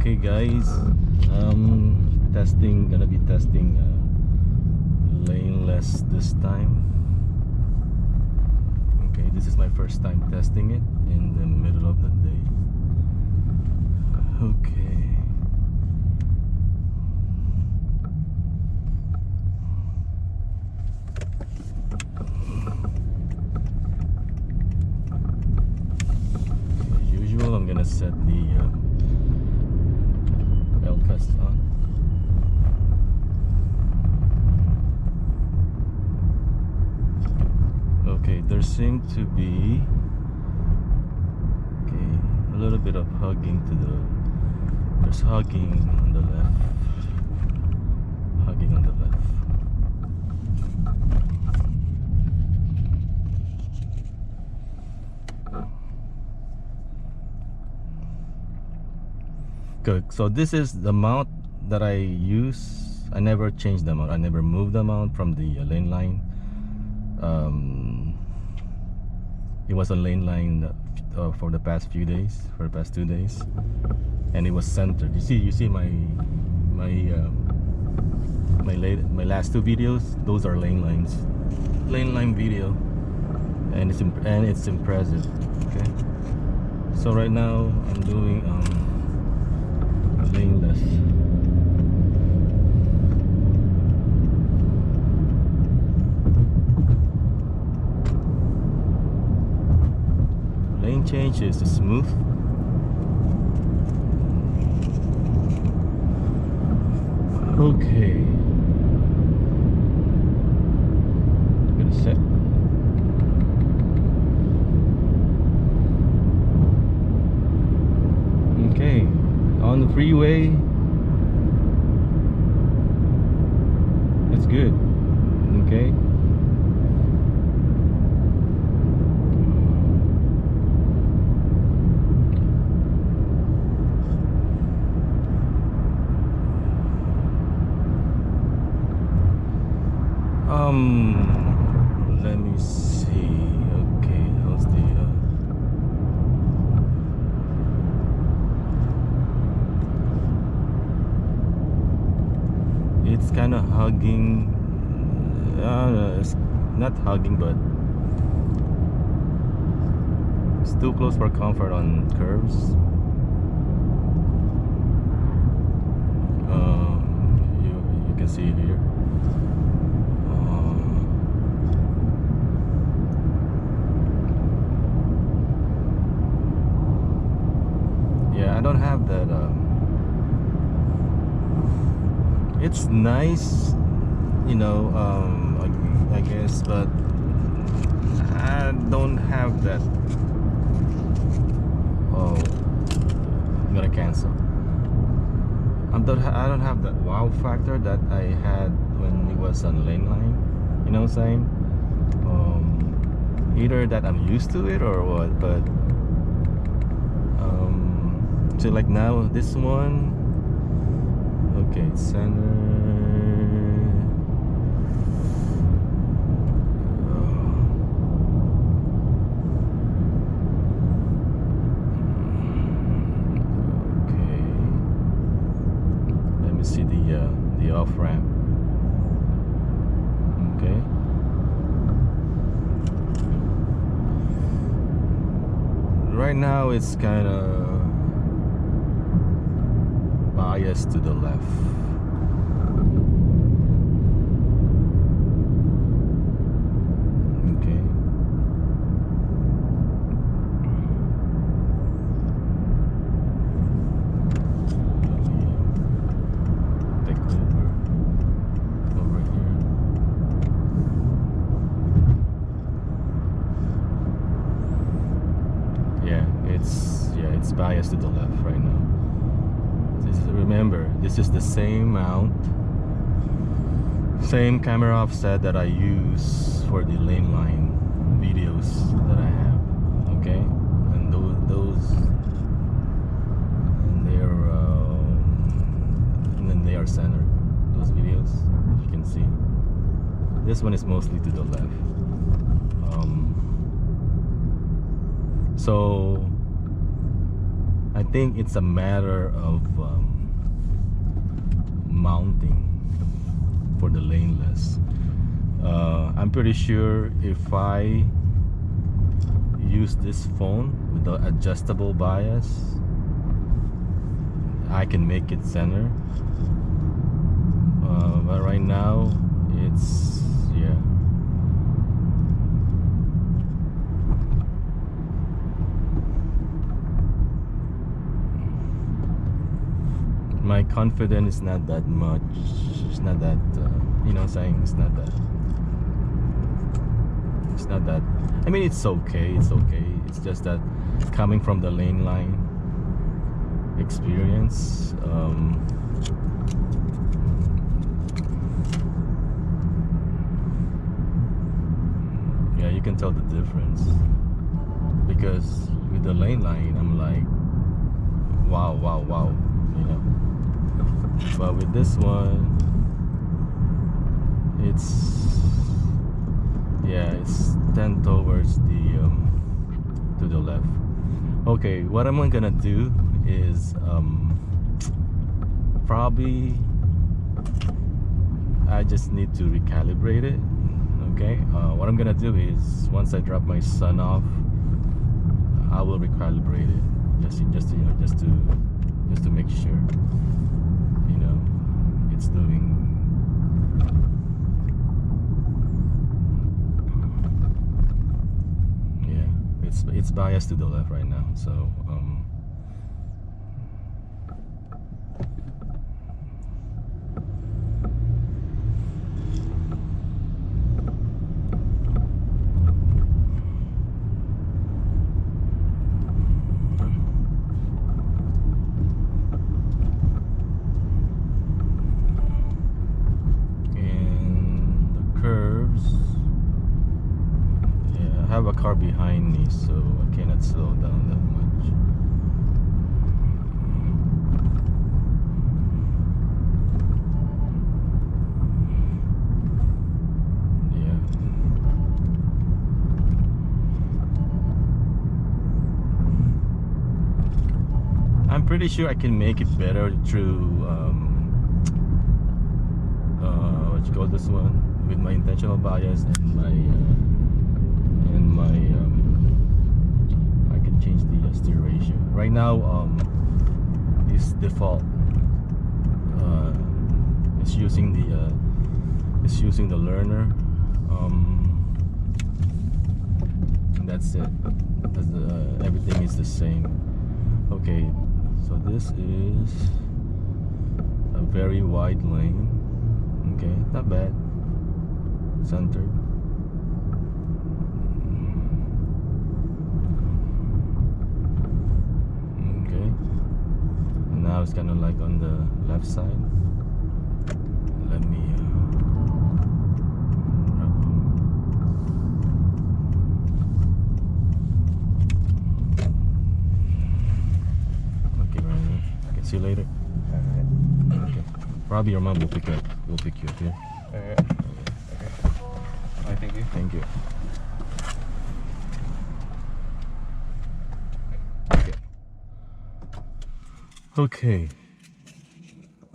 Okay guys, gonna be testing Laneless this time. Okay, this is my first time testing it in the middle of the day. Okay. As usual, I'm gonna set the LCAS on. Okay, there seemed to be a little bit of hugging to the. There's hugging on the left. Hugging on the left. Good. So this is the mount that I use. I never changed the mount. I never moved the mount from the Laneline. It was a Laneline for the past few days, for the past 2 days, and it was centered. You see my last 2 videos. Those are Laneline video, and it's impressive. Okay. So right now I'm doing Laneless. Lane change is smooth. Okay. Gonna set. Okay. On the freeway, it's good. Okay. Let me see. Okay, how's the it's kind of hugging. It's not hugging, but it's too close for comfort on curves. You can see it here. Yeah, I don't have that. It's nice, you know, I guess, but I don't have that. Oh, I'm gonna cancel. I don't have that wow factor that I had when it was on Laneline. You know what I'm saying? Either that I'm used to it or what, but so like now this one. Okay, center. Okay. Let me see the off ramp. Okay. Right now it's kind of biased to the left. Okay. Take over here. Yeah, it's biased to the left right now. Remember, this is the same mount, same camera offset that I use for the Laneline videos that I have. Okay, and those and then they are centered. Those videos, if you can see. This one is mostly to the left. So I think it's a matter of mounting for the laneless. I'm pretty sure if I use this phone with the adjustable bias, I can make it center. But right now it's, yeah, my confidence is not that much. It's not that you know what I'm saying, it's not that I mean, it's okay, it's just that coming from the Laneline experience, yeah, you can tell the difference, because with the Laneline I'm like wow, you know, but with this one it's, yeah, it's 10 towards the to the left. Okay, what I'm gonna do is probably I just need to recalibrate it. Okay, what I'm gonna do is once I drop my son off, I will recalibrate it, just you know, just to make sure, you know, it's doing. It's biased to the left right now, so and the curves, yeah, I have a car behind me, so I cannot slow down that much. Yeah. I'm pretty sure I can make it better through what you call this one, with my intentional bias and my I can change the steer ratio. Right now it's default, it's using the learner, and that's it. Everything is the same. Okay, so this is a very wide lane. Okay, not bad, centered. Okay, and now it's kind of like on the left side. Let me okay, right, I can see you later. Okay, probably your mom will pick you up. We'll pick you up here. Alright. Okay. Alright, thank you. Thank you. Okay.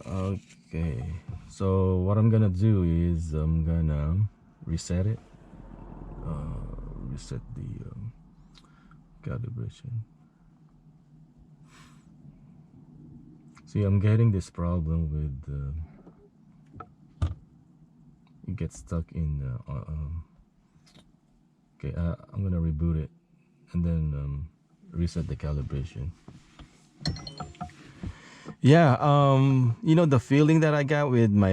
Okay. So what I'm gonna do is I'm gonna reset it. Reset the calibration. See, I'm getting this problem with it gets stuck in. Okay, I'm gonna reboot it and then reset the calibration. Yeah, you know the feeling that I got with my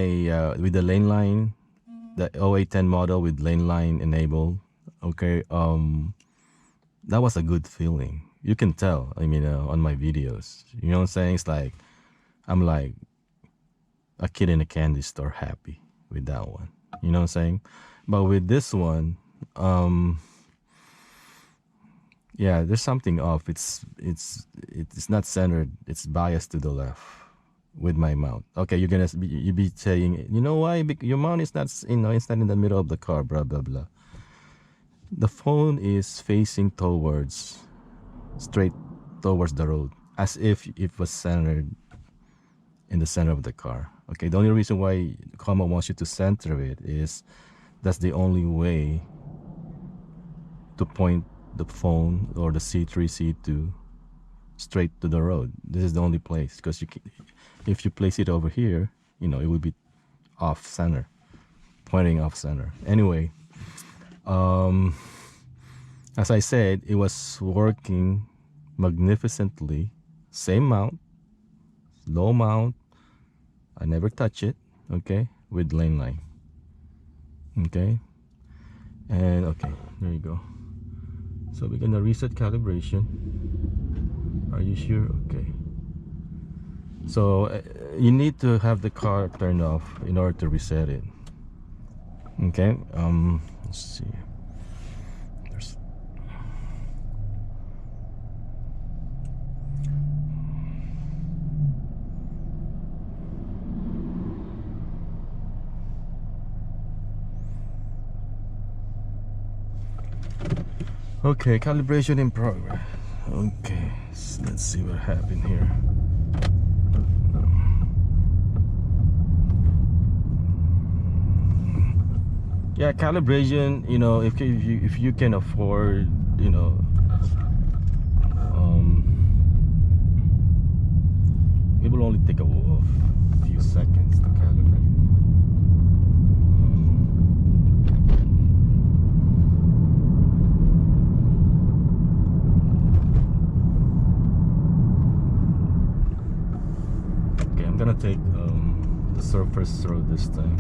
with the Laneline, the 0810 model with Laneline enabled. Okay, that was a good feeling. You can tell. I mean, on my videos, you know what I'm saying? It's like I'm like a kid in a candy store, happy with that one. You know what I'm saying? But with this one, yeah, there's something off. It's not centered. It's biased to the left with my mount. Okay, you're gonna be saying, you know why? Your mount is not, you know, it's not in the middle of the car. Blah blah blah. The phone is facing towards, straight towards the road. as if it was centered in the center of the car. Okay, the only reason why Comma wants you to center it is that's the only way to point the phone or the C3, C2 straight to the road. This is the only place, because if you place it over here, you know, it would be off center, pointing off center. Anyway, as I said, it was working magnificently. Same mount, low mount. I never touch it. Okay, with Laneline. Okay, and okay, there you go. So we're gonna reset calibration. Are you sure? Okay. So you need to have the car turned off in order to reset it. Okay. Let's see. There's okay, calibration in progress. Okay, so let's see what happened here. Yeah, calibration, you know, if you can afford, you know, it will only take a few seconds to calibrate. Okay, I'm gonna take the surface road this time.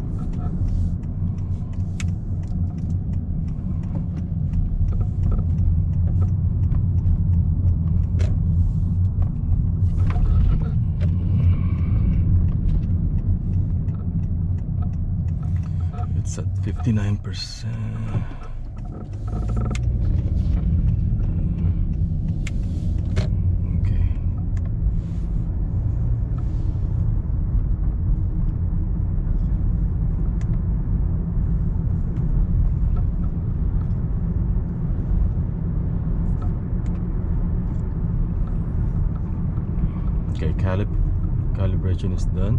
It's at 59%. Okay. Okay, calibration is done.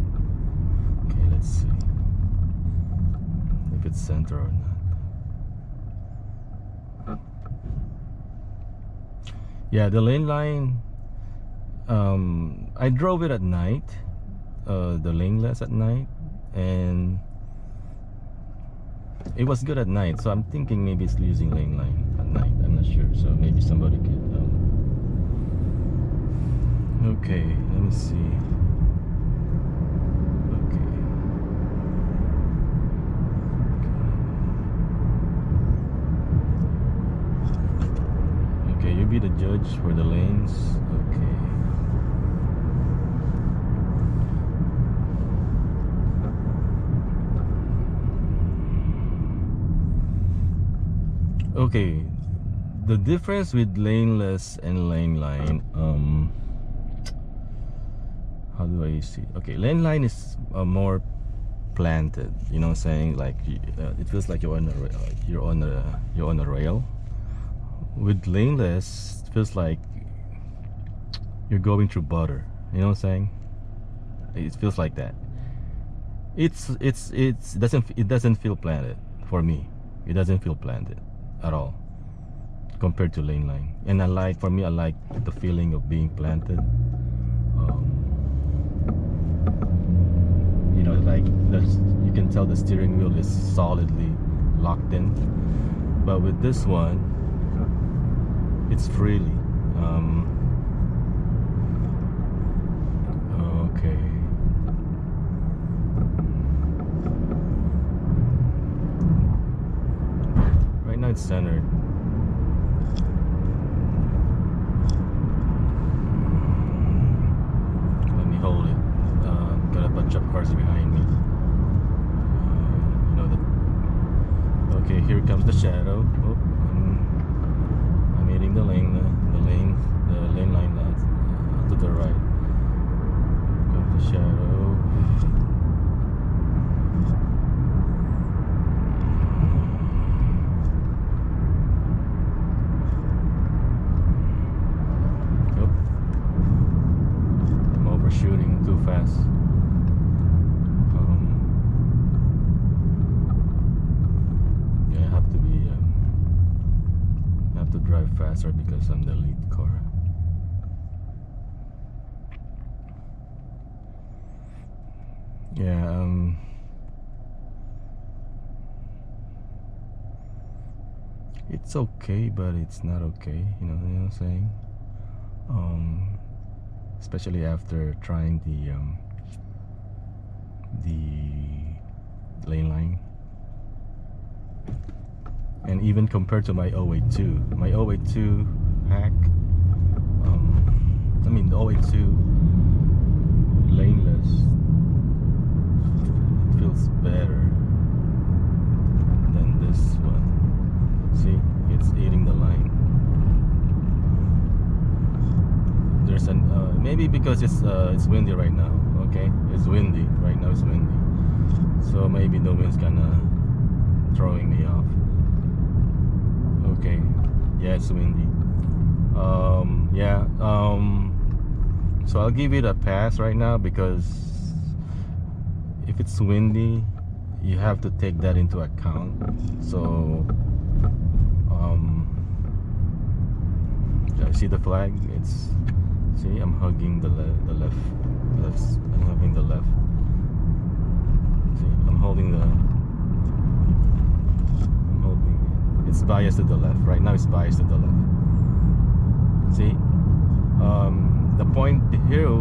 Okay, let's see if it's center or not. Yeah, the Laneline, I drove it at night, the Laneless at night, and it was good at night. So I'm thinking maybe it's using Laneline at night. I'm not sure. So maybe somebody could. Okay, let me see. Okay, you be the judge for the lanes. Okay, the difference with Laneless and Laneline, how do I see? Okay, Laneline is more planted, you know what I'm saying? Like it feels like you're on a rail. With Laneless, it feels like you're going through butter, you know what I'm saying? It feels like that. It doesn't feel planted for me. It doesn't feel planted at all compared to Laneline. And I like the feeling of being planted. You know, like you can tell the steering wheel is solidly locked in. But with this one, it's freely. Okay. Right now it's centered. Let me hold it. Got a bunch of cars behind me. You know that. Okay, here comes the shadow. Oh, I'm hitting the lane line to the right. Comes the shadow. drive faster because I'm the lead car. Yeah, it's okay, but it's not okay. You know what I'm saying? Especially after trying the lane line, and even compared to my 082 hack, I mean the 082 Laneless, it feels better than this one. See, it's eating the line. There's an maybe because it's windy right now. Okay, it's windy right now. It's windy, so maybe the wind's kinda throwing me off. Okay, yeah, it's windy. So I'll give it a pass right now, because if it's windy, you have to take that into account. So see the flag? It's, see, I'm hugging the left. I'm hugging the left. See, I'm holding it's biased to the left. Right now it's biased to the left. See? The point here,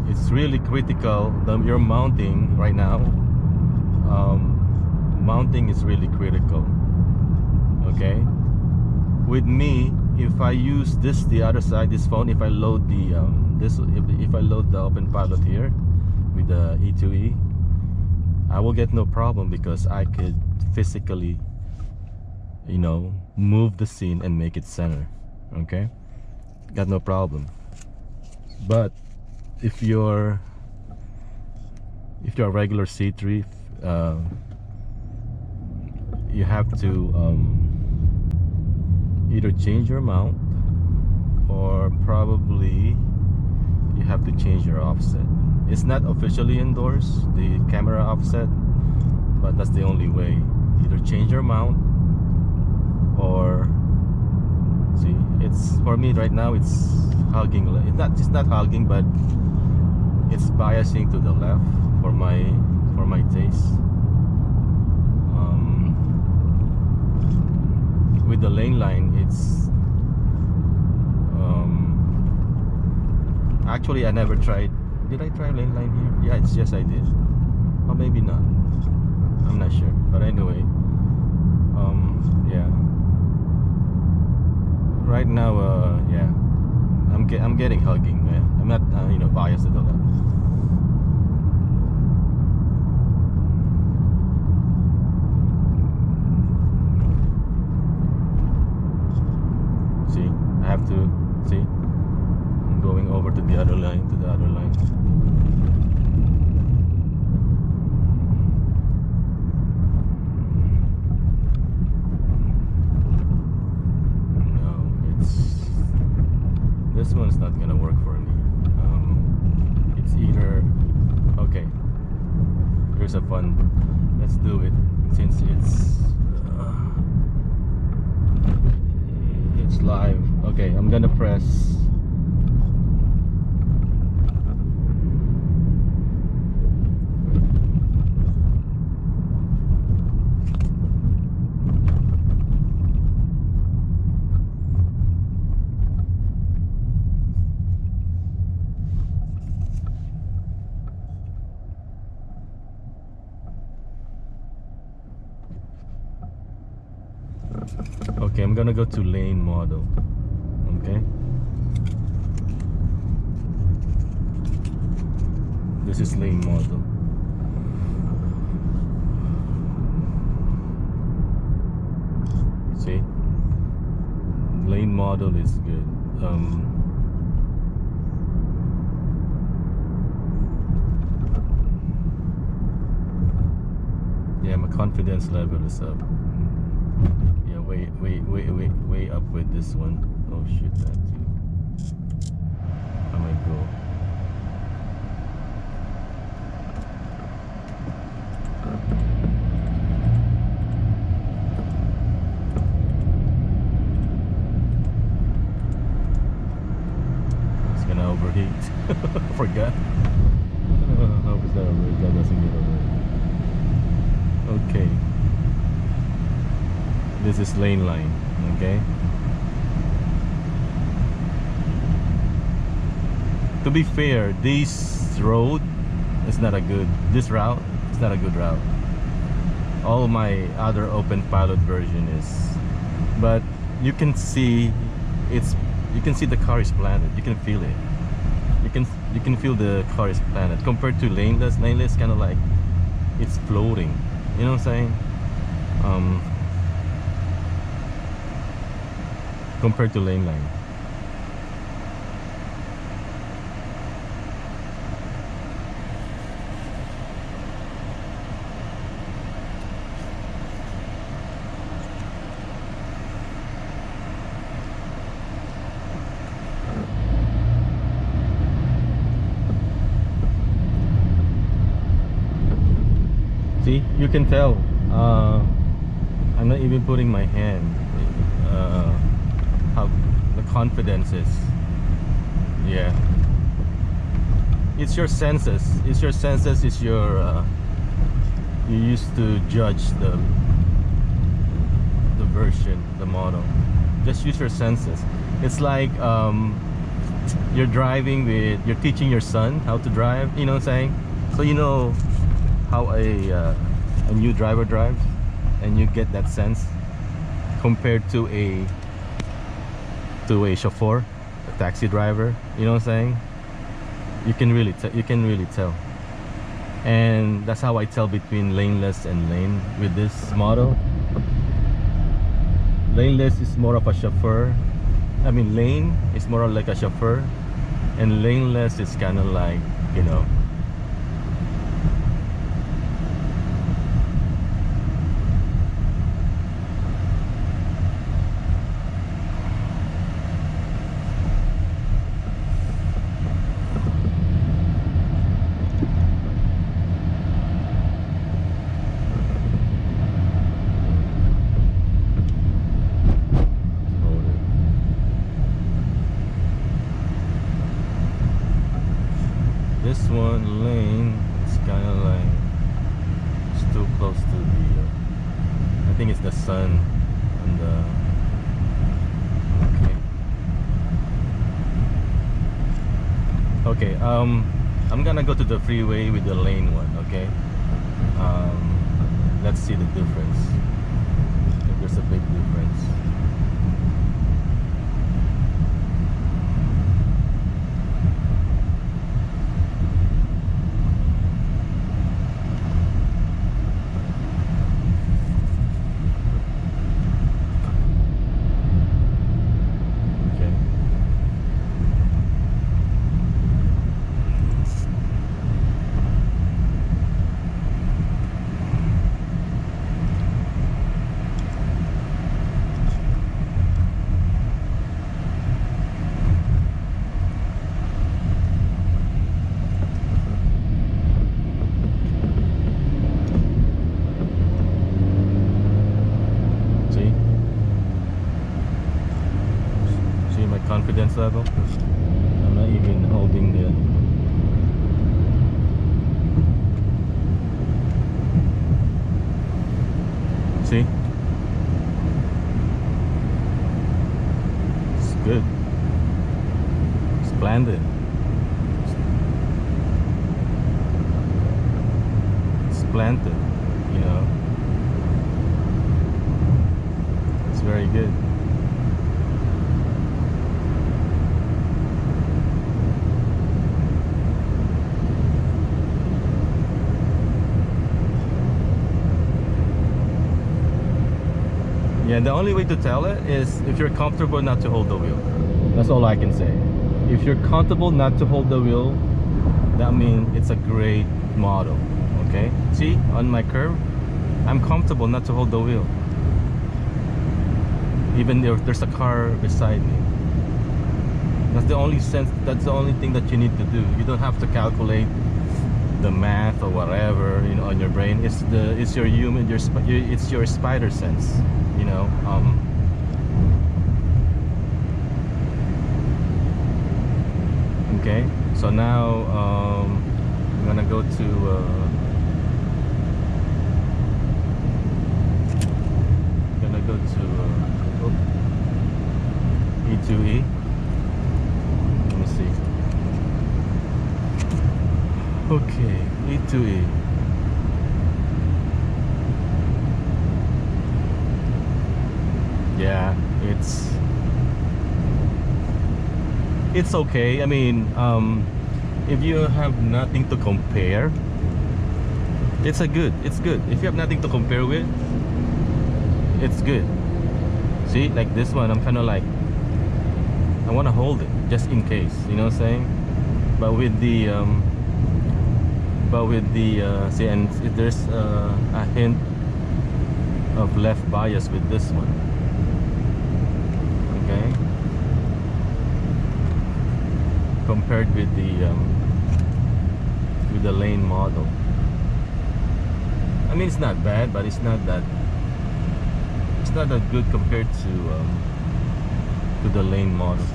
it's really critical that you're mounting right now. Mounting is really critical. Okay? With me, if I use the other side, this phone, if I load the if I load the Openpilot here with the E2E, I will get no problem, because I could physically, you know, move the scene and make it center. Okay, got no problem. But if you're a regular C3, you have to either change your mount, or probably you have to change your offset. It's not officially endorsed, the camera offset, but that's the only way. Either change your mount, or see, it's, for me right now, it's hugging. It's not hugging, but it's biasing to the left for my taste. With the lane line, it's actually, I never tried. Did I try lane line here? Yeah, yes I did. Or maybe not. I'm not sure. But anyway, yeah. Right now, yeah, I'm getting hugging. Yeah. I'm not, you know, biased at all. See, I have to see. I'm going over to the other line, This one's not gonna work for me. It's either, okay, here's a fun, let's do it, since it's live. Okay, I'm gonna press okay, I'm gonna go to lane model. Okay, this is lane model. See, lane model is good. Yeah, my confidence level is up. Yeah, way up with this one. Oh shit, that too. I might go. This is Laneline. Okay. To be fair, this road is not a good. This route is not a good route. All my other Openpilot version is, but you can see it's. You can see the car is planted. You can feel it. You can feel the car is planted compared to Laneless. Laneless kind of like it's floating. You know what I'm saying? Compared to Laneline. See, you can tell. I'm not even putting my hand. How the confidence is. Yeah. It's your senses. It's your senses. It's your. You used to judge the version, the model. Just use your senses. It's like you're driving with. You're teaching your son how to drive. You know what I'm saying? So you know how a new driver drives, and you get that sense compared to a chauffeur, a taxi driver. You know what I'm saying? You can really tell, and that's how I tell between Laneless and Lane with this model. Laneless is more of a chauffeur. I mean, Lane is more like a chauffeur, and Laneless is kind of like, you know. This one Lane is kind of like it's too close to the I think it's the sun and the okay I'm gonna go to the freeway with the Lane one. Okay, let's see the difference, if there's a big difference. Confidence level. I'm not even holding the. See? It's good. Splendid. Splendid, you know. It's very good. Yeah, the only way to tell it is if you're comfortable not to hold the wheel. That's all I can say. If you're comfortable not to hold the wheel, that means it's a great model. Okay? See, on my curve, I'm comfortable not to hold the wheel. Even if there's a car beside me. That's the only thing that you need to do. You don't have to calculate the math or whatever, you know, on your brain. It's your human, it's your spider sense, you know. Okay, so now I'm gonna go to E2E. Yeah, it's okay. I mean, if you have nothing to compare, it's good. If you have nothing to compare with, it's good. See, like this one, I'm kind of like, I want to hold it just in case, you know what I'm saying? But with the see, and there's a hint of left bias with this one. Okay, compared with the lane model. I mean, it's not bad, but it's not that good compared to the lane model.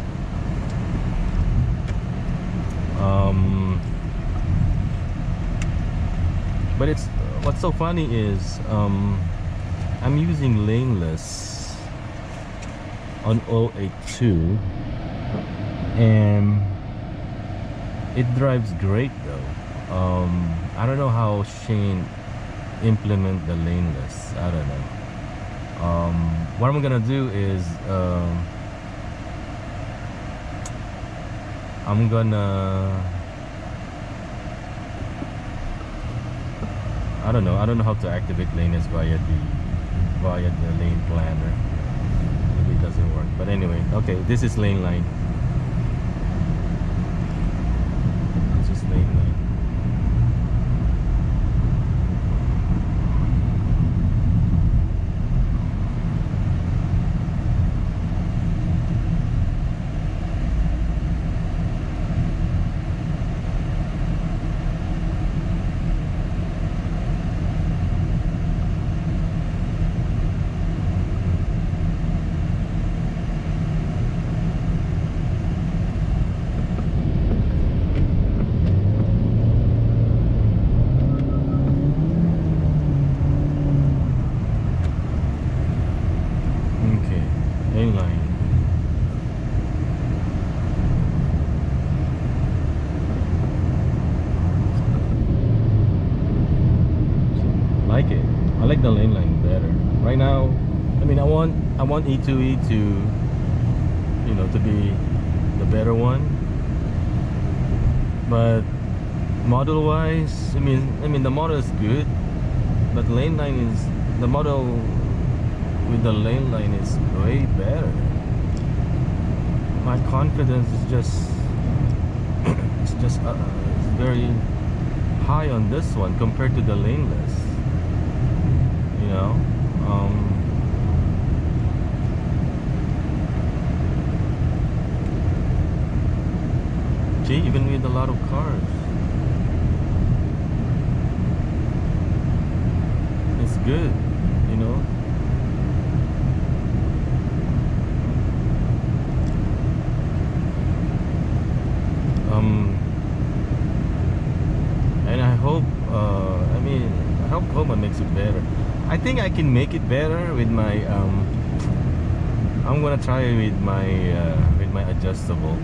But it's what's so funny is I'm using Laneless on 082 and it drives great though. I don't know how Shane implement the Laneless. I don't know. What I'm gonna do is I'm gonna I don't know how to activate Laneless via the lane planner. Maybe it doesn't work, but anyway, okay, this is Laneline. This is Laneline. I like the Laneline better right now. I mean, I want E2E to, you know, to be the better one, but model wise, I mean the model is good, but Laneline is the model with the Laneline is way better. My confidence is just it's very high on this one compared to the Laneless. You know, gee, even with a lot of cars, it's good, you know. And I hope, hope it makes it better. I think I can make it better with my I'm gonna try with my adjustable,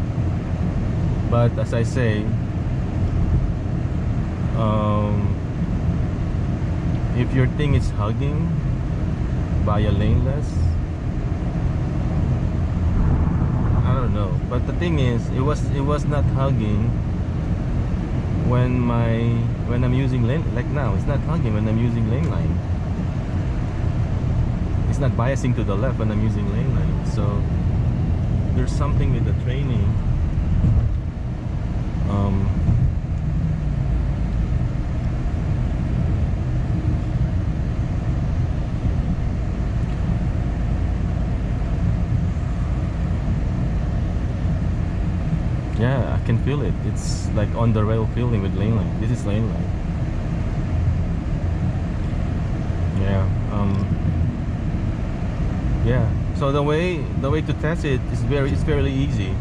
but as I say, if your thing is hugging by a Laneless, I don't know, but the thing is it was not hugging when I'm using lane, like now it's not hugging when I'm using Laneline. It's not biasing to the left when I'm using Laneline. So there's something with the training. Yeah, I can feel it. It's like on the rail feeling with Laneline. This is Laneline. Yeah. Yeah. So the way to test it is fairly easy.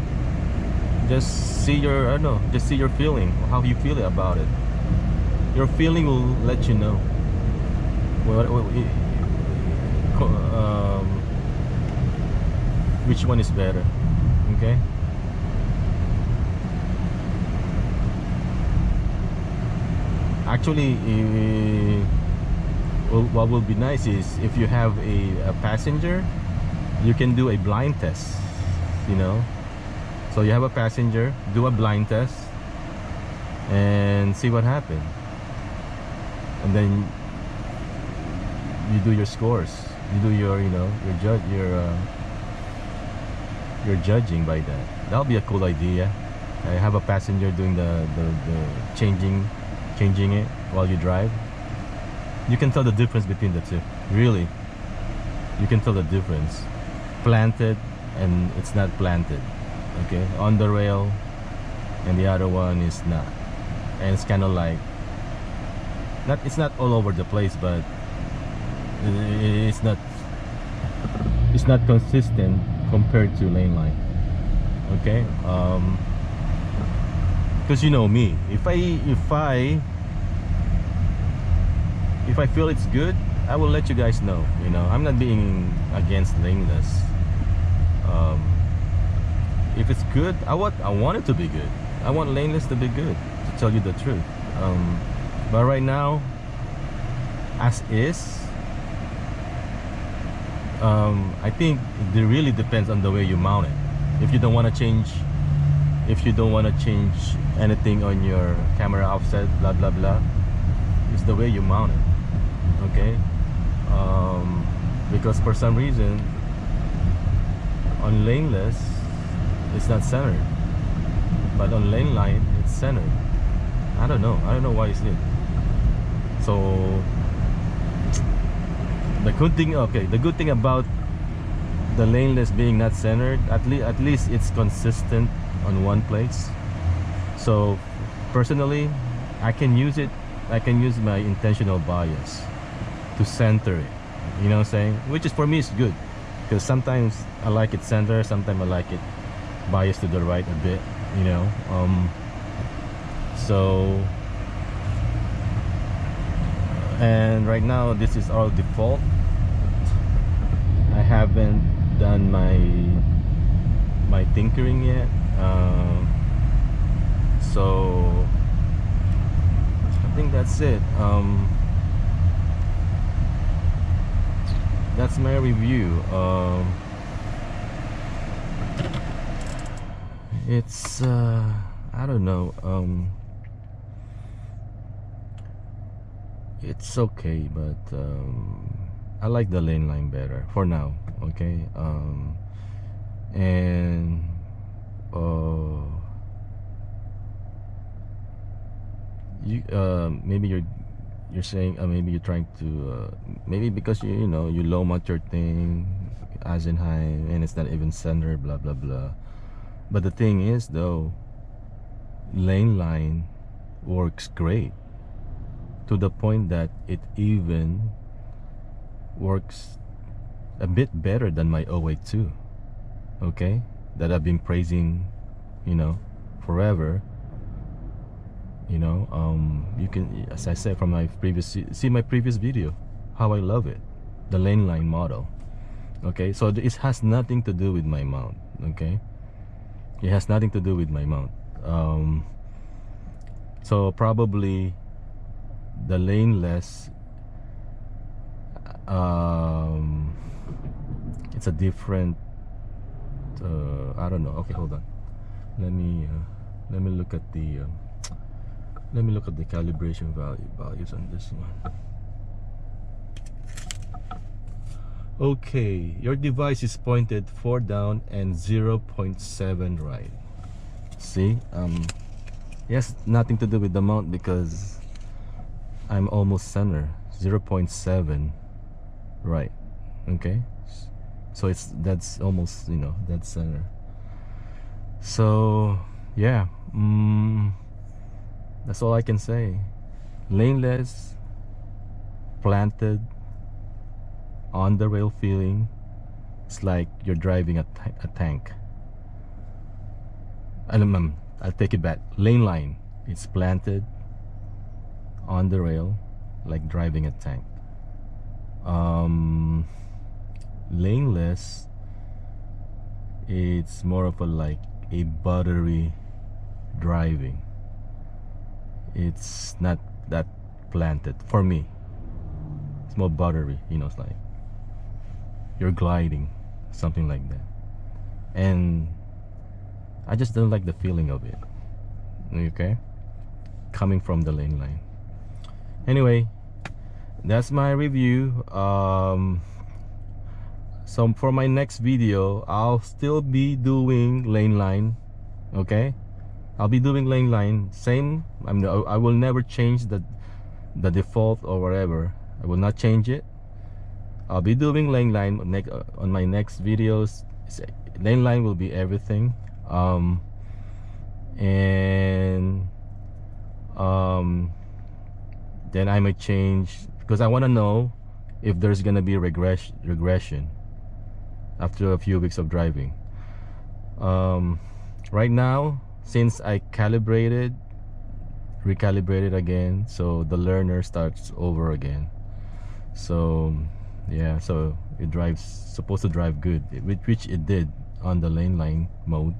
Just see your just see your feeling, how you feel about it. Your feeling will let you know which one is better. Okay. Actually, what will be nice is if you have a passenger, you can do a blind test, you know. So you have a passenger, do a blind test and see what happens, and then you do your scores, you do your, you know, your judging by that. That'll be a cool idea. I have a passenger doing the changing it while you drive. You can tell the difference between the two. Really, you can tell the difference. Planted and it's not planted. Okay, on the rail, and the other one is not. And it's kind of like it's not all over the place, but it's not consistent compared to Laneline. Okay, because you know me, if I feel it's good, I will let you guys know. You know, I'm not being against Laneless. If it's good, I want it to be good. I want Laneless to be good, to tell you the truth. But right now, as is, I think it really depends on the way you mount it. If you don't want to change anything on your camera offset, blah blah blah, it's the way you mount it. Okay, because for some reason on Laneless it's not centered, but on Laneline it's centered. I don't know why it's it. So the good thing about the Laneless being not centered, at least it's consistent on one place. So personally, I can use my intentional bias to center it, you know what I'm saying, which is, for me, is good, because sometimes I like it center, sometimes I like it biased to the right a bit, you know. So and right now this is our default. I haven't done my tinkering yet, so I think that's it. That's my review. It's I don't know, it's okay, but I like the Laneline better for now. Okay, and you maybe you're saying, maybe you're trying to maybe because you know you low mount your thing as in high and it's not even centered, blah blah blah. But the thing is, though, Laneline works great, to the point that it even works a bit better than my 082, okay, that I've been praising, you know, forever. You know, you can, as I said from my previous, see my previous video, how I love it, the Laneline model. Okay, so it has nothing to do with my mount. Okay, it has nothing to do with my mount. So probably the Laneless, it's a different I don't know. Okay, hold on, let me look at the calibration values on this one. Okay, your device is pointed 4 down and 0.7 right. See, yes, nothing to do with the mount because I'm almost center, 0.7 right. Okay, so that's almost, you know, that's center. So yeah, that's all I can say. Laneless, planted, on the rail feeling. It's like you're driving a tank. I'll take it back. Laneline, it's planted, on the rail, like driving a tank. Laneless, it's more of a buttery driving. It's not that planted for me. It's more buttery, you know, it's like you're gliding, something like that. And I just don't like the feeling of it. Okay, coming from the Laneline. Anyway, that's my review. So for my next video, I'll still be doing Laneline. Okay, I'll be doing Laneline. Same. I will never change the default or whatever. I will not change it. I'll be doing Laneline on my next videos. Laneline will be everything. And then I might change, because I want to know if there's gonna be regression after a few weeks of driving. Right now, since I recalibrated again, so the learner starts over again. So yeah, so it supposed to drive good, which it did on the Laneline mode,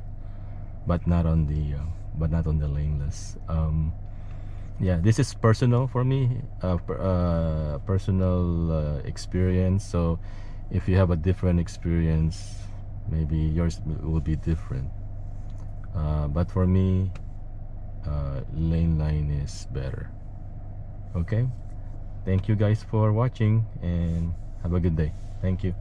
but not on the Laneless. Yeah, this is personal for me, personal experience. So if you have a different experience, maybe yours will be different. But for me, Laneline is better. Okay, thank you guys for watching, and have a good day. Thank you.